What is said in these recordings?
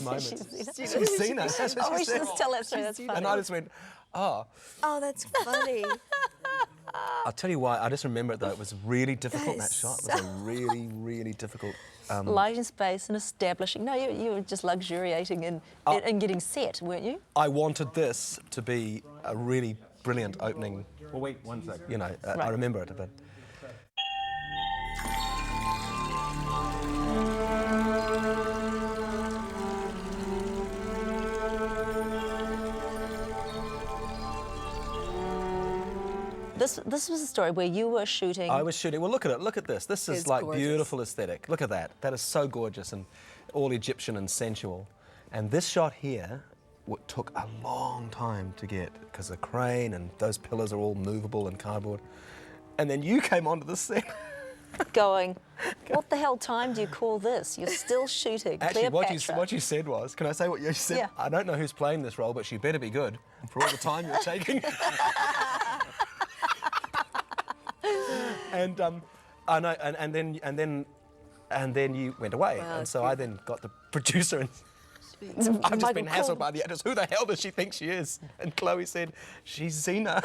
moment. She's Xena. That's what Oh, she we should said. just tell that story. That's funny. And I just went, oh. Oh, that's funny. I'll tell you why. I just remember it though. It was really difficult. That shot was a really, really difficult. Lighting space and establishing. No, you were just luxuriating in getting set, weren't you? I wanted this to be a really brilliant opening. Well, wait 1 second. You know, Right. I remember it a bit. This was a story where you were shooting. I was shooting. Well, look at it. Look at this. This is It's like gorgeous. beautiful aesthetic. Look at that. That is so gorgeous and all Egyptian and sensual. And this shot here took a long time to get because the crane and those pillars are all movable and cardboard. And then you came onto the set. Going, what the hell time do you call this? You're still shooting. Actually, Cleopatra. what you said was, can I say what you said? Yeah. I don't know who's playing this role, but she better be good for all the time you're taking. And I know, and then you went away, and so I then got the producer, and I've just been hassled by the actors. Who the hell does she think she is? And Chloe said, she's Xena.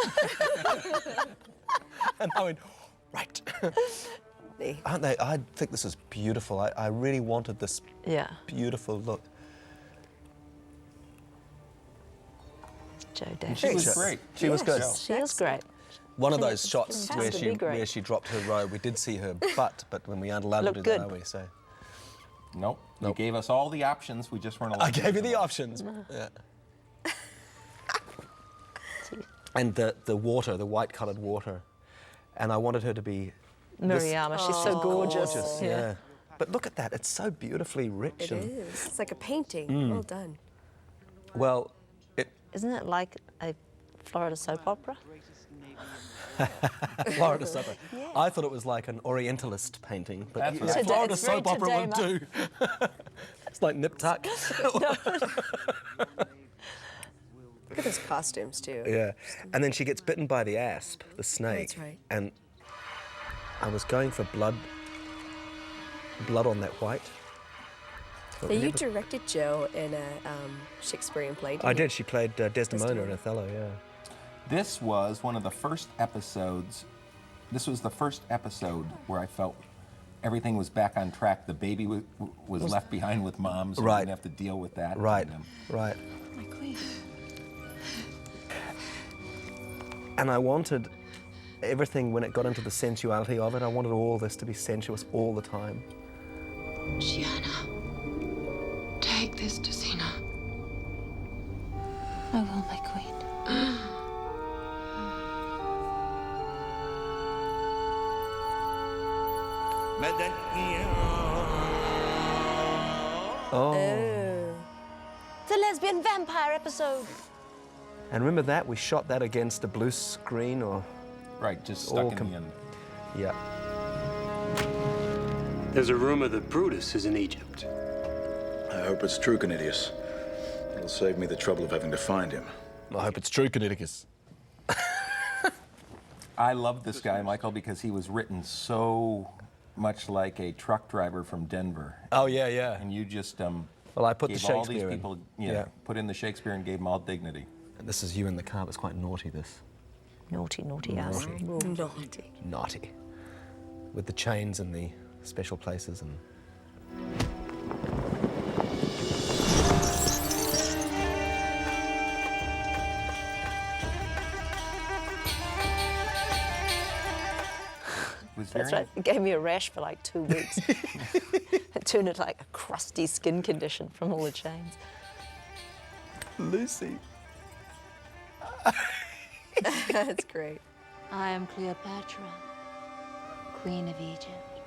And I went, right. Aren't they? I think this is beautiful. I really wanted this beautiful look. Joe Davis. She was great. She was good. She is great. One of those shots Has where to be great. she dropped her robe, we did see her butt, but when we aren't allowed to Looked do good. that, are we? So Nope. You gave us all the options. We just weren't allowed. I gave you the options. Yeah. And the water, the white-coloured water, and I wanted her to be Miriam, she's so gorgeous. gorgeous. Yeah. But look at that; it's so beautifully rich. It and, is. It's like a painting. Well done. Well, Isn't it like a Florida soap opera? Florida soap opera. I thought it was like an Orientalist painting, but That's what I Florida It's very soap opera will today, do. It's like nip tuck. Look at those costumes, too. Yeah, and then she gets bitten by the asp, the snake. That's right. And I was going for blood on that white. But Now, we you never- directed Jo in a Shakespearean play, didn't I you? did. She played Desdemona in Othello. Yeah. This was one of the first episodes. This was the first episode where I felt everything was back on track. The baby was left behind with mom, so we Right. didn't have to deal with that. Right. And, Right. My queen. And I wanted everything when it got into the sensuality of it. I wanted all this to be sensuous all the time. Gianna, take this to Xena. I will, my queen. Oh. The lesbian vampire episode. And remember that? We shot that against a blue screen or... Right, just All stuck in the end. Yeah. There's a rumor that Brutus is in Egypt. I hope it's true, Canidius. It'll save me the trouble of having to find him. I hope it's true, Connecticut. I love this guy, Michael, because he was written so much like a truck driver from Denver. Oh, yeah, yeah. And you just Well, I put the gave all these Shakespeare in. people, Yeah. put in the Shakespeare and gave them all dignity. And this is you in the car. It was quite naughty, this. Naughty, naughty ass. Naughty. Naughty. With the chains and the special places and... Was That's very- right. It gave me a rash for like 2 weeks. It turned into like a crusty skin condition from all the chains. Lucy. That's great. I am Cleopatra, Queen of Egypt,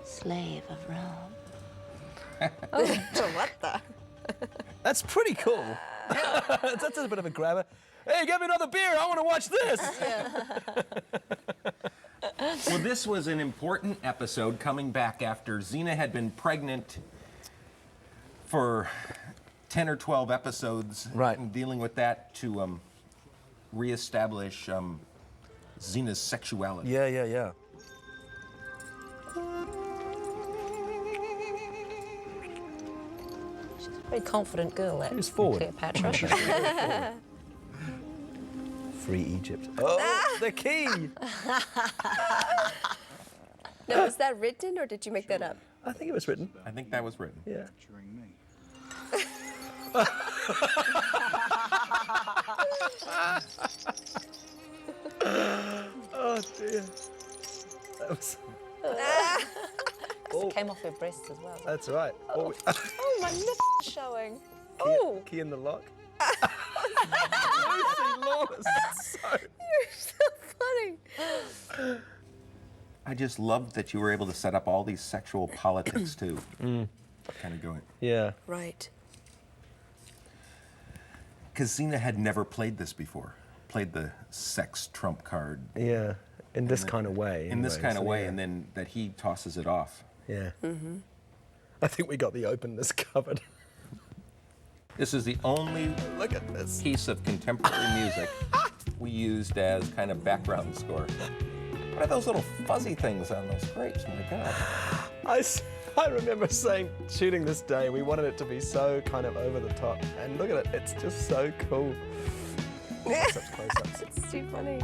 slave of Rome. What the? That's pretty cool. That's a bit of a grabber. Hey, get me another beer. I want to watch this. Well, this was an important episode coming back after Xena had been pregnant for 10 or 12 episodes. Right. And dealing with that to reestablish Xena's sexuality. Yeah, yeah, yeah. Very confident girl, that Who's forward? Cleopatra. Free Egypt. Oh, the key! Now, was that written or did you make that up? I think it was written. I think that was written. Yeah. Oh dear. That was. It came off her breasts as well. That's right. Oh, Oh, my nipple's showing. Oh, key in the lock. Lucy Lawless. you're so funny. I just loved that you were able to set up all these sexual politics too. Kind of going. Yeah. Right. Because Xena had never played this before. Played the sex trump card Yeah. In this kind of way. in this anyway, kind of so way, yeah. and then that he tosses it off. Yeah. I think we got the openness covered. This is the only Look at this. piece of contemporary music we used as kind of background score. What are those little fuzzy things on those grapes? My God. I remember saying, shooting this day, we wanted it to be so kind of over the top. And look at it, it's just so cool. Such close-ups. It's too funny.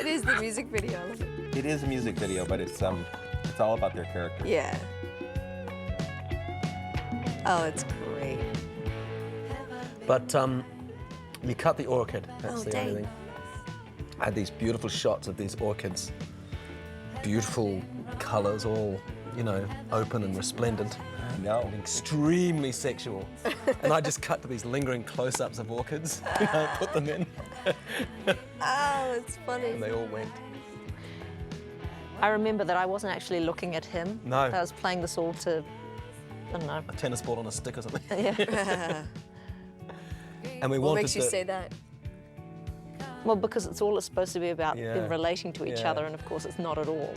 It is the music video. I love it. It is a music video, but it's all about their character. Yeah. Oh, it's great. But you cut the orchid, that's Oh, the only dang. thing. I had these beautiful shots of these orchids. Beautiful colors, all, you know, open and resplendent. No. Extremely sexual. And I just cut to these lingering close-ups of orchids, you know, put them in, Oh, it's funny. and they all went. I remember that I wasn't actually looking at him. No. That I was playing this all to, I don't know. A tennis ball on a stick or something. Yeah. And we What wanted makes you to, say that? Well, because it's all it's supposed to be about Yeah. them relating to each Yeah. other, and of course it's not at all.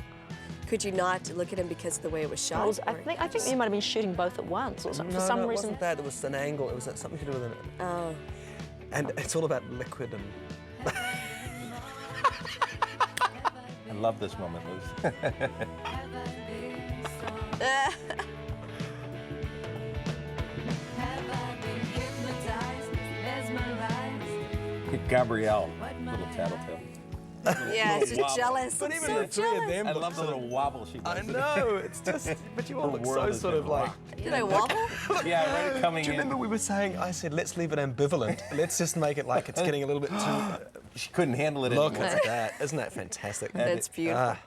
Could you not look at him because of the way it was shot? I or- think you might have been shooting both at once, or something. For some it reason. wasn't that. It was an angle. It was something to do with it. Oh. And it's all about liquid and. I love this moment, Liz. Gabrielle, little tattletale. Yeah, she's wobble. jealous. But I'm even so the three of jealous. them I look love the sort of- little wobble she does. I know. It's just. But you all Her look world so has sort been of like. rocked. Did I wobble? Yeah, right coming Do you in. remember we were saying? I said, let's leave it ambivalent. Let's just make it like it's getting a little bit too. She couldn't handle it Look anymore. at that! Isn't that fantastic? That's beautiful.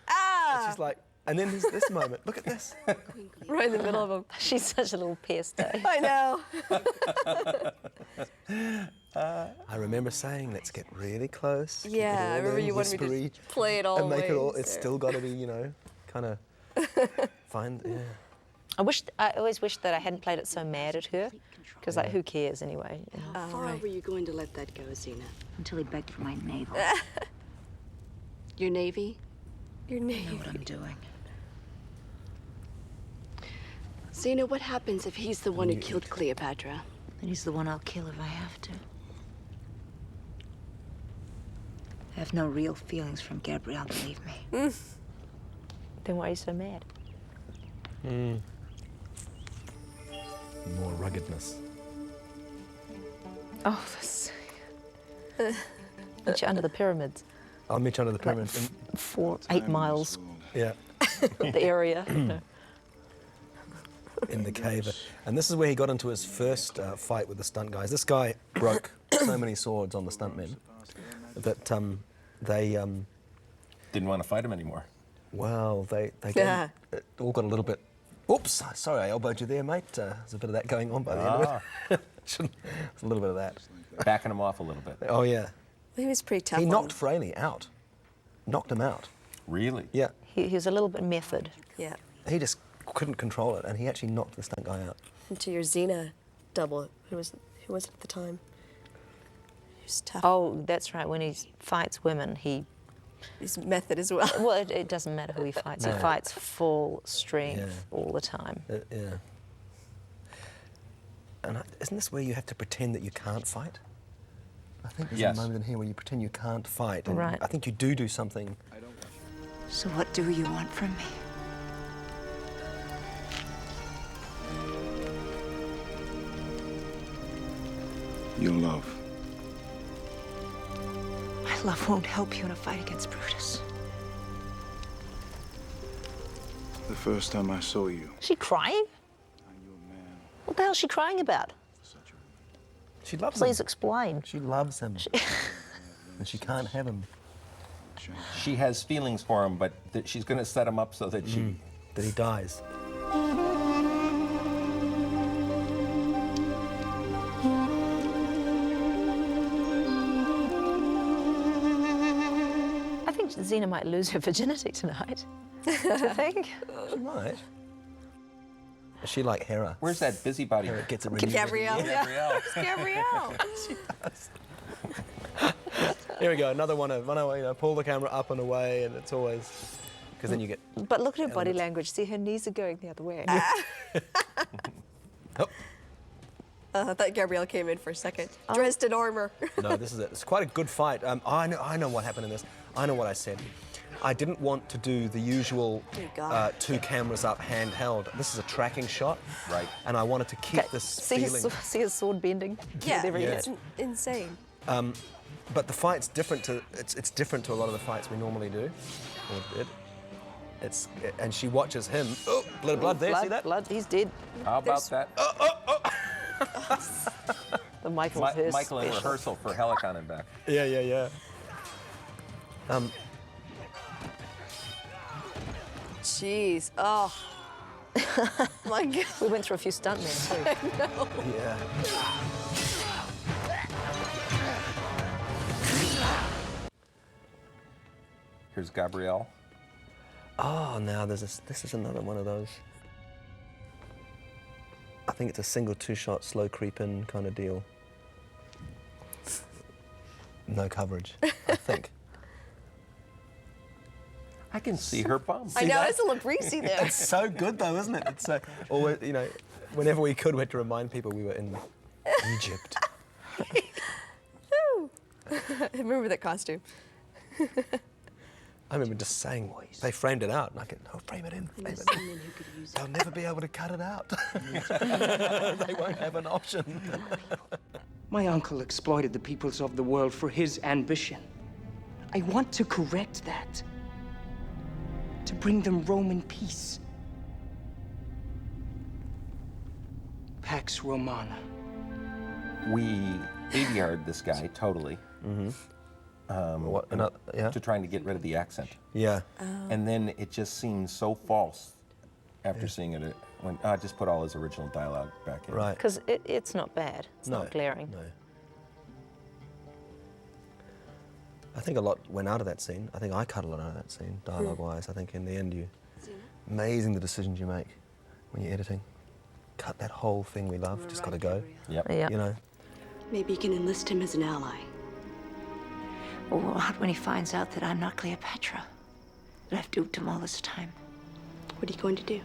Ah, she's like, and then there's this moment. Look at this. Right in the middle of him. She's such a little pest, eh? I know. I remember saying, let's get really close. keep it Yeah, I all remember in, you wanted me whispery, to play it all and make it all. away, It's so- still got to be, you know, kind of find. Yeah. I always wished that I hadn't played it so mad at her, because like, who cares anyway? You know? How far were you going to let that go, Xena? Until he begged for my navel. Your navy? Your I know name. what I'm doing. Xena, what happens if he's the one who killed Cleopatra? And he's the one I'll kill if I have to. I have no real feelings from Gabrielle, believe me. Then why are you so mad? More ruggedness. Oh, this. Meet you under the pyramids. I'll meet you under the pyramid. 8 miles, Yeah, the area. You know. in the cave. And this is where he got into his first fight with the stunt guys. This guy broke so many swords on the stuntmen that they, Didn't want to fight him anymore. well, they Yeah. it all got a little bit. Oops, sorry, I elbowed you there, mate. There's a bit of that going on by the end of it. There's a little bit of that. Backing him off a little bit. Oh yeah, He was pretty tough. he on knocked him. Fraley out. Knocked him out. Really? Yeah, He was a little bit method. Yeah. he just couldn't control it, and he actually knocked the stunt guy out. Into your Xena double. Who was it at the time? He was tough. Oh, that's right. When he fights women, He's method as well. well, it doesn't matter who he fights. No. He fights full strength Yeah. all the time. Yeah. And isn't this where you have to pretend that you can't fight? I think there's Yes. a moment in here where you pretend you can't fight. And Right. I think you do something. So what do you want from me? Your love. My love won't help you in a fight against Brutus. The first time I saw you, Is she crying? I knew a man What the hell is she crying about? for such a woman. She loves Please him. explain. She loves him. And she can't have him. She has feelings for him, but she's going to set him up so that That he dies. I think Xena might lose her virginity tonight. Do you think? She might. Is she like Hera? Where's that busybody? Hera gets it renewed. Gabrielle. Gabrielle. Gabrielle. Here we go, another one of, pull the camera up and away, and it's always, because then you get, But look at her body language. See, her knees are going the other way. oh, I thought Gabrielle came in for a second. Dressed in armor. no, this is it. It's quite a good fight. I know what happened in this. I know what I said. I didn't want to do the usual God. 2 cameras up handheld. This is a tracking shot. Right. And I wanted to keep Okay, this see feeling. see his sword bending? Yeah, With every Yeah. hit? it's insane. But the fight's different to, it's different to a lot of the fights we normally do. Or did. And she watches him. Oh, blood there, see that? Blood, he's dead. How about that? The Michael's hers Michael in special. rehearsal for Helicon and back. Yeah. Jeez. Oh. My God. We went through a few stuntmen too. Yeah. Here's Gabrielle. Oh, now this is another one of those. I think it's a single 2-shot, slow creep in kind of deal. No coverage, I think. I can see her bum. I know, that? it's a little greasy there. It's so good though, isn't it? It's so, always, whenever we could, we had to remind people we were in Egypt. I remember that costume. I remember just saying, they framed it out, and I can, frame it in, frame it in. They'll never be able to cut it out. They won't have an option. My uncle exploited the peoples of the world for his ambition. I want to correct that. To bring them Roman peace. Pax Romana. We ADR'd this guy totally. Yeah? To trying to get rid of the accent. Yeah. And then it just seems so false after seeing it. When just put all his original dialogue back in. Right. Because it's not bad. It's not glaring. No. I think a lot went out of that scene. I think I cut a lot out of that scene, dialogue-wise. I think in the end, amazing the decisions you make when you're editing. Cut that whole thing we love, just got to go. Yep. Yeah. Maybe you can enlist him as an ally. Well, what when he finds out that I'm not Cleopatra? That I've duped him all this time? What are you going to do?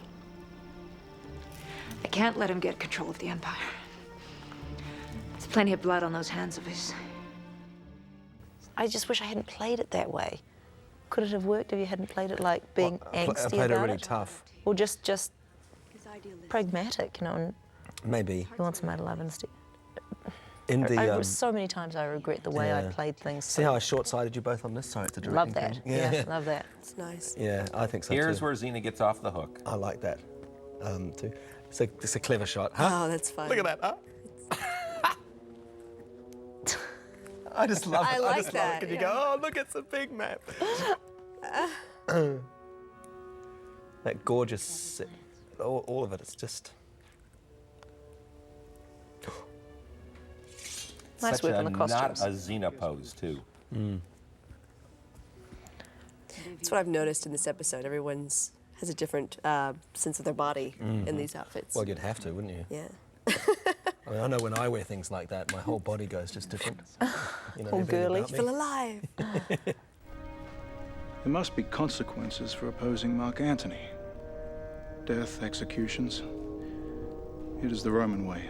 I can't let him get control of the Empire. There's plenty of blood on those hands of his. I just wish I hadn't played it that way. Could it have worked if you hadn't played it like being angsty I played about it really tough. Or just pragmatic, and Maybe. you want some made love instead. In the, so many times I regret the way I yeah. played things. See how I short-sighted you both on this? Sorry, it's a directing Love that. thing. Yeah, love that. It's nice. Yeah, I think so Here's too. where Xena gets off the hook. I like that, too. It's a clever shot, huh? Oh, that's fun. Look at that, huh? I just love it. I like just love that, it. Can you yeah. go, oh, look, it's a big map. That gorgeous, all of it, it's just... Nice Such work a, on the costumes. not a Xena pose, too. That's what I've noticed in this episode. Everyone's has a different sense of their body in these outfits. Well, you'd have to, wouldn't you? Yeah. I mean, I know when I wear things like that, my whole body goes just different. All everything girly. about me. Feel alive. There must be consequences for opposing Mark Antony. Death, executions. It is the Roman way.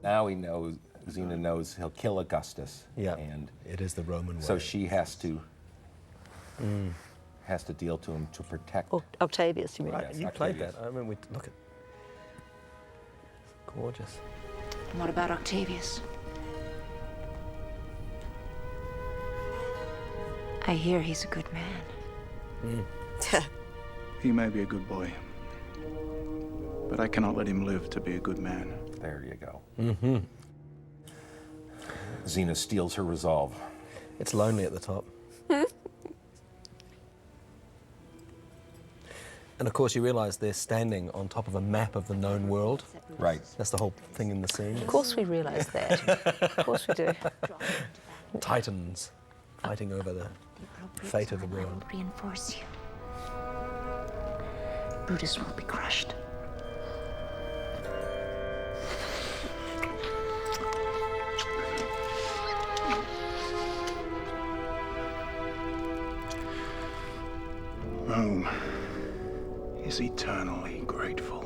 Now he knows, Xena knows he'll kill Augustus. Yeah, And it is the Roman way. so she has to deal to him to protect. Or Octavius, you mean? Right, Yes, you played Octavius. that. I mean, look at... Gorgeous. And what about Octavius? I hear he's a good man. He may be a good boy, but I cannot let him live to be a good man. There you go. Xena steals her resolve. It's lonely at the top. And of course, you realize they're standing on top of a map of the known world. Right. That's the whole thing in the scene. Of course we realise that. Of course we do. Titans fighting over the fate of the I will world. reinforce you. Brutus will be crushed. Rome is eternally grateful.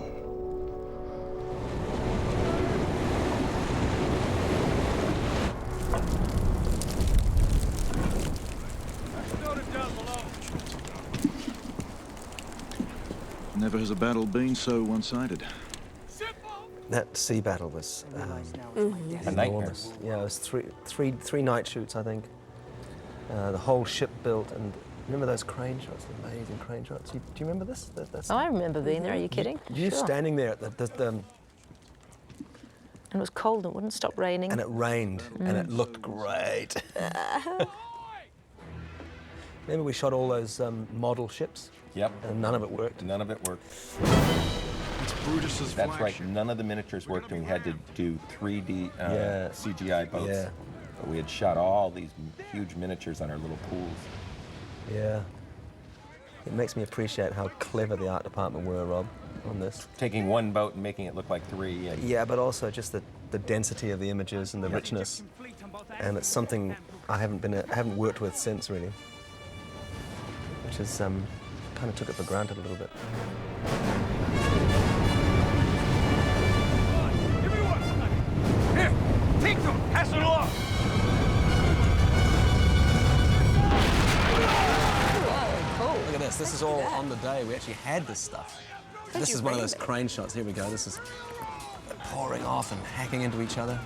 Never has a battle been so one-sided. That sea battle was A nightmare. enormous. Yeah, it was three night shoots, I think. The whole ship built, and remember those crane shots, the amazing crane shots? Do you remember this? That's Oh, I remember being there. Are you kidding? you Sure. standing there at And it was cold and it wouldn't stop raining. and it rained, and it looked great. Remember we shot all those model ships, Yep. and none of it worked. None of it worked. It's Brutus's That's right. None of the miniatures worked, and we had to do 3D Yeah. CGI boats. Yeah. But we had shot all these huge miniatures on our little pools. Yeah. It makes me appreciate how clever the art department were, Rob, on this. Taking one boat and making it look like three. And Yeah, but also just the density of the images and the richness. And it's something I haven't worked with since, really. Which is kind of took it for granted a little bit. Here, take them, pass it along. Look at this. This is all on the day. We actually had this stuff. This you is one of rained those it. crane shots. Here we go. This is pouring off and hacking into each other.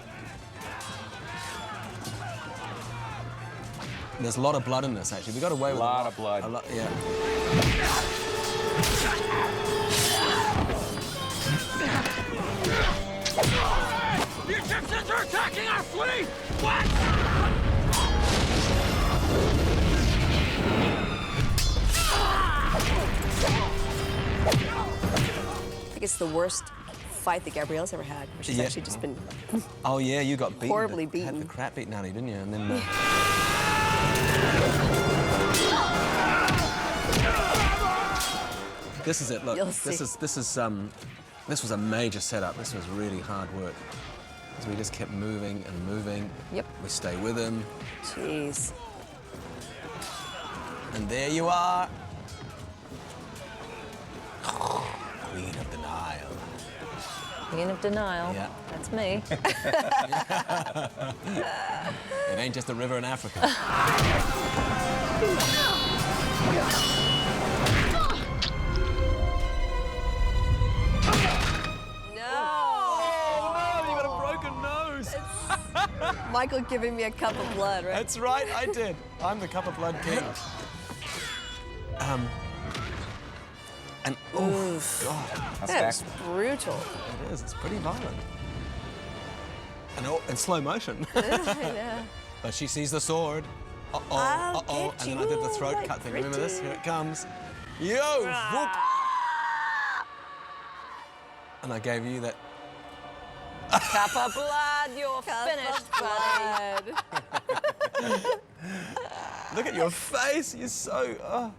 There's a lot of blood in this, actually. We got away with Lot of blood. A lot, yeah. The Egyptians are attacking our fleet! What? I think it's the worst fight that Gabrielle's ever had, which has Yeah. actually just been. Oh, yeah, you got beaten. Horribly Had beaten. the crap beaten out of you, didn't you? And then... This is it. Look, You'll this see. is this was a major setup. This was really hard work. Because we just kept moving and moving. Yep. We stay with him, Jeez. and there you are, Queen of the Nile. Queen of denial. Yeah. That's me. It ain't just a river in Africa. No! You got a broken nose. Michael giving me a cup of blood, right? That's right, I did. I'm the cup of blood king. And oh god, That's brutal. it is. It's pretty violent. And in slow motion. I know. But she sees the sword. Uh-oh, I'll uh-oh. get And then I did the you throat like cut thing. Remember this? pretty. Here it comes. Yo! Whoop. And I gave you that. Cup of blood, you're finished, buddy. Blood. Look at your face. You're so.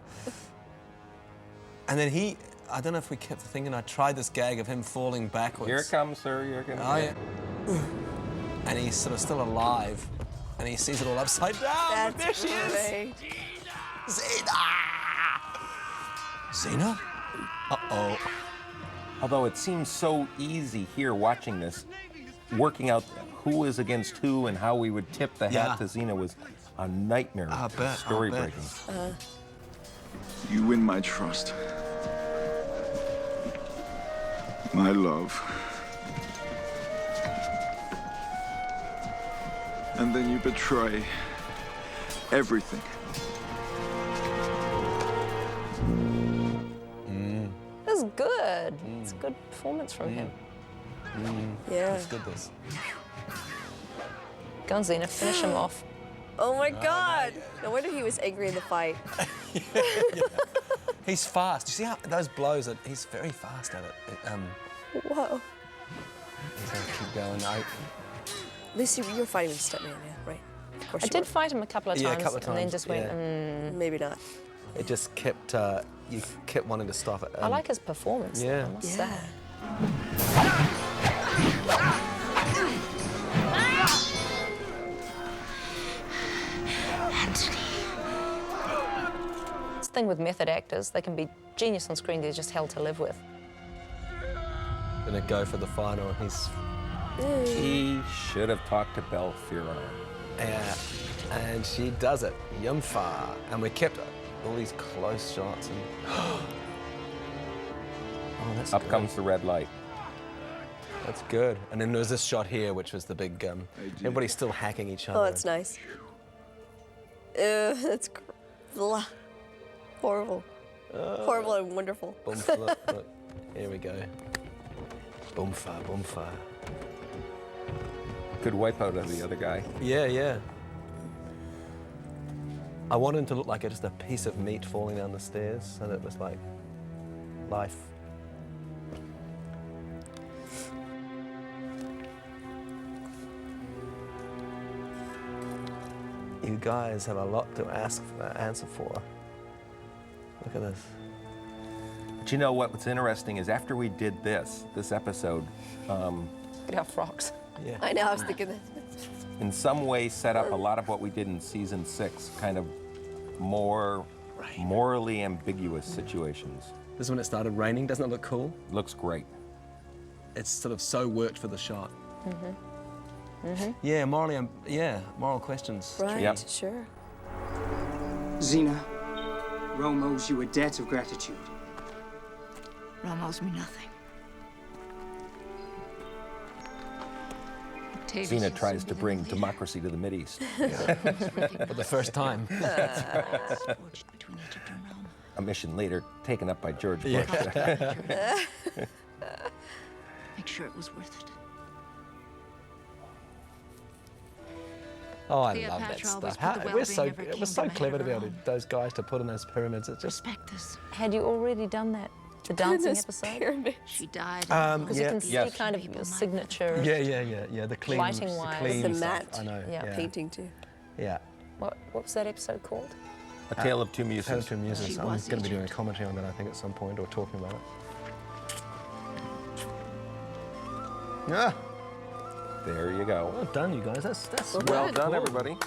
And then I don't know if we kept thinking, I tried this gag of him falling backwards. Here it comes, sir. You're gonna. Oh, yeah. And he's sort of still alive. And he sees it all upside down. But there That's she is. great. Xena! Xena? Uh-oh. Although it seems so easy here watching this, working out who is against who and how we would tip the hat Yeah. to Xena was a nightmare. I bet, I Story bet. breaking. You win my trust. My love. And then you betray everything That's good. It's a good performance from him. Yeah. Let's do this. Go on, Xena, finish him off. Oh my God! No wonder he was angry in the fight. He's fast. You see how those blows are, he's very fast at it. Whoa. He's gonna keep going. Lucy, you're fighting with Stuntman, yeah, right? Of course I you did were. fight him a couple of times, Yeah, a couple of and then times, just went, yeah. Maybe not. It just kept, you kept wanting to stop it. I like his performance, Yeah. I must say. Antony. It's the thing with method actors, they can be genius on screen, they're just hell to live with. Gonna go for the final. He should have talked to Belle Furlan. Yeah, and she does it. Yumfa. And we kept all these close shots. And oh, that's Up good. comes the red light. That's good. And then there was this shot here, which was the big. Everybody's still hacking each other. Oh, that's nice. That's blah. Horrible. Horrible and wonderful. Boomfa, look. Here we go. Boomfa, boomfa. Good wipeout of the other guy. Yeah, yeah. I wanted him to look like just a piece of meat falling down the stairs, so that it was like life. You guys have a lot to answer for. Look at this. But you know what's interesting is after we did this episode, Look at our frocks. Yeah. I know, I was thinking that. in some way set up a lot of what we did in season 6, kind of more morally ambiguous situations. This is when it started raining. Doesn't it look cool? Looks great. It's sort of so worked for the shot. Yeah, moral questions. Right, Yep. sure. Xena, Rome owes you a debt of gratitude. Rome owes me nothing. Octavius Xena will tries soon to be bring the leader. democracy to the Mideast. For the first time. Forged between Egypt and Rome. A mission later taken up by George Bush. Make sure it was worth it. Oh, I love that Cleopatra always stuff. put the It was so, well-being of her it was so kingdom clever ahead to be of able her to, those guys to put in those pyramids. It's just, Respect this. Had you already done that? The dancing This episode? pyramid. She died. Because you can see Yes. kind of your signature. yeah, the clean, Lighting wise. clean The stuff. matte I know. Yeah. painting too. Yeah. What was that episode called? A Tale of Two Tale Muses. of Two Muses. She I'm was going to be doing a Egypt. commentary on that, I think, at some point, or talking about it. Yeah. There you go. Well done, you guys. That's Well really done, cool. everybody.